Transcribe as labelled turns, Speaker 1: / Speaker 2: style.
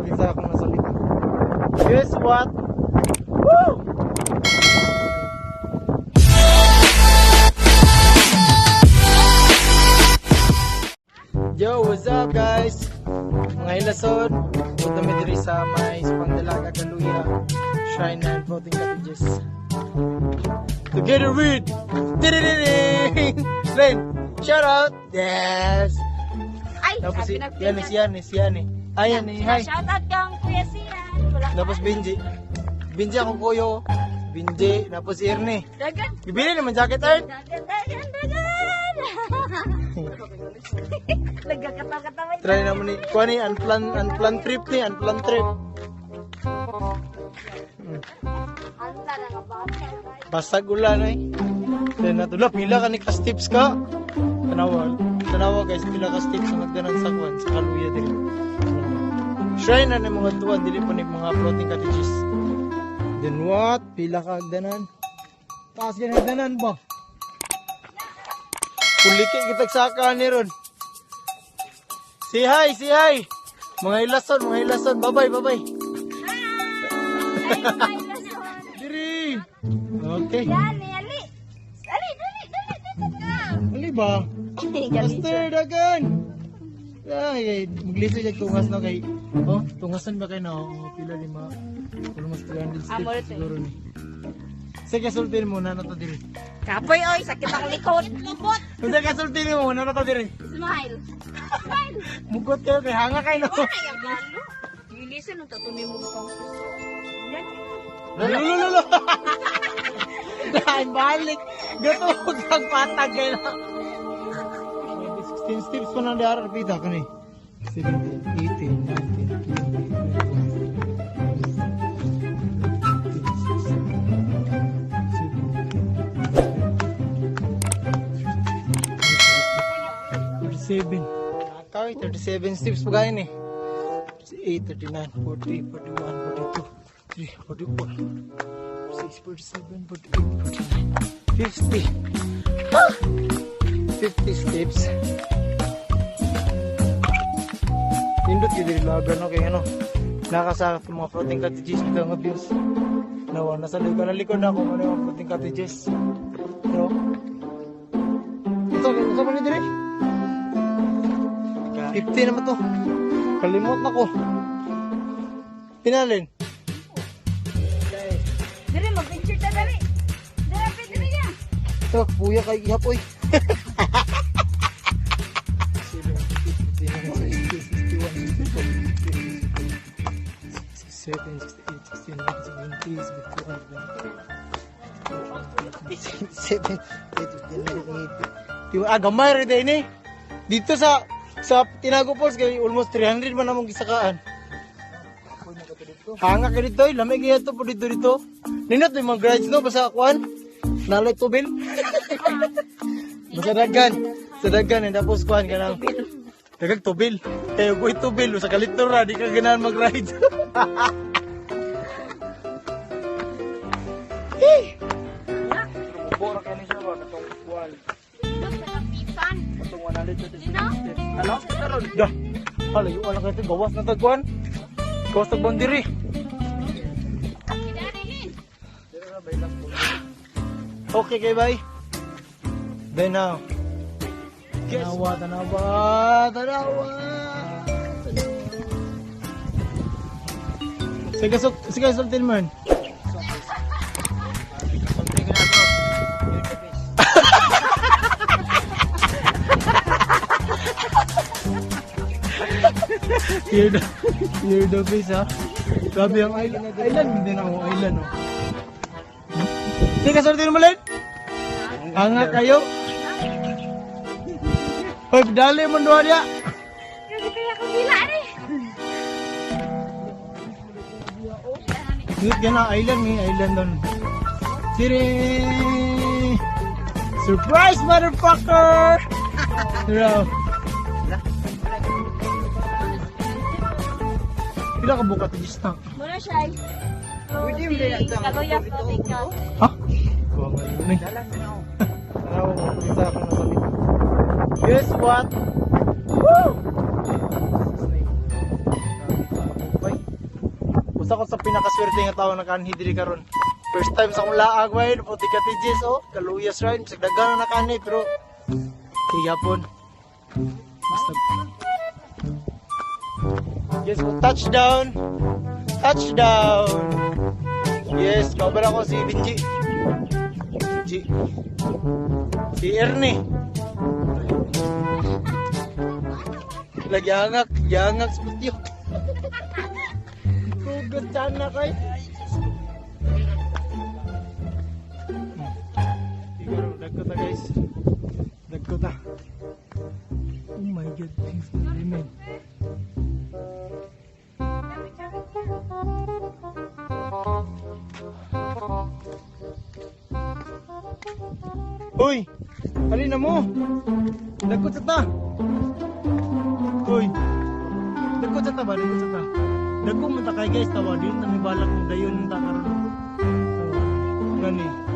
Speaker 1: mag-isa akong nasa likod. Guess what? Woo! Yo, what's up guys? Mga Hilason, punta kami diri sa may Sapang Dalaga, Caluya, Shrine and Floating Cottages. Together with Len, shout out! Yes!
Speaker 2: Ay,
Speaker 1: Tapos si
Speaker 2: sabi na
Speaker 1: Yanni. Ayan eh, hi!
Speaker 2: Shoutout kang Kuya Sian. Wala
Speaker 1: Tapos Benji akong kuyo. Benji, tapos si Ernie.
Speaker 2: Dagan.
Speaker 1: Bibili naman jacket art.
Speaker 2: Dagan. Nagkakatawa.
Speaker 1: Try naman ni kuha ni unplanned trip.
Speaker 2: Anta na nga ba?
Speaker 1: Basag ulan ay. Then natula pila ka ni ka-steps ka. Tanawa guys, pila ka steps ang nagdanan sa kuan sa Caluya diri. Shrine na ng mga tuwan dili pa ni mga floating cottages. Then what? Pila ka agdanan. Taas yan agdanan ba? Kuliki kita saka ni ron. Say hi. Mga Hilason, bye-bye. Diri. Okay.
Speaker 2: Ali.
Speaker 1: Ali ba? Master dagan. Ay, magliso siya tungas na kay. Oh, tungasan ba kayo na? Oh, pila lima. Almost 300 steps siguro ni. Sige, sultin muna na to diri.
Speaker 2: Kapoy oy, sakit ang likod. Lubot.
Speaker 1: Sige, kasultin mo muna na to diri.
Speaker 2: Smile.
Speaker 1: Mugot kayo kay hanga kayo no.
Speaker 2: Ay, ang galo. Hilason ang tatuloy mo pang. Yan.
Speaker 1: Lolo. Dahil balik. Gato kang patag kayo na. 16 steps ko nang diarar pita ka ni. 17, 18, 19, 20, 37 steps pa gaya ni. 38, 39, 40, 41, 42, 43, 44, 46, 47, 48, 49, 50. 50 steps. Indot yung dilaga no kaya ano. Nakasakit yung mga floating cottages kita nga views. Nawa, nasa likod na ako ano yung floating cottages. No? Ito pa ni dire? 50 naman to. Kalimot na ko. Pinalin.
Speaker 2: Diri mag-picture ta diri. Diri niya.
Speaker 1: Ito, buya kay ihapoy. 7, gamay rin din eh. Dito sa Tinago Falls kay almost 300 man namong gisakaan. Hanga ka dito, lamig kaya ito po dito. Ninot yung mga grades no, basta kuhan. Nalay tubil. Basta dagan, tapos kuhan ka na. Dagang tubil. Kaya ko tubil, sa kalitura, di ka ganahan mag-ride. Bora ka niya ba, katong kuhan. Katong 100 Alam? Dah. Hala, yung alam ka ito, gawas na tagkuhan. Gawas na bandiri. Okay, okay, bye. Bye now. Tanawa. Sige, sultin mo yun. You're the face ha. Grabe ang island. Hindi na ako island oh. Sige, sultin mo lang. Hanga kayo. Hoy, dali mo doon niya.
Speaker 2: Kasi kaya ko gila ni.
Speaker 1: Dito ka na, island doon. Siri! Surprise, motherfucker! Hello. Pila ka buka to just
Speaker 2: Muna siya. Caluya floating ka.
Speaker 1: Ha? Kuha nga yun eh. Tanawa mo, isa ako nasa likod. Guess what? Woo! Bye. Usa ko sa pinakaswerte nga tao nakanhi diri karon. First time sa akong laag way, puti ka TJs oh, Caluya shrine, bisag daghan na nakani pero tigapon. Basta yes, touchdown! Touchdown! Yes, mabala ko si Benji. Benji. Si Ernie. Lagi hangak sa putyo. Kugot sana kay. Siguro, dagkota guys. Dagkota. Oh my god, things na limit. Uy! Halina mo! Dagkot sa ta! Uy! Dagkot sa ta ba? Dagkot sa ta. Dagkot mo ta kay guys, tawa din. Namibalak mo dayon ta karon. Ngani.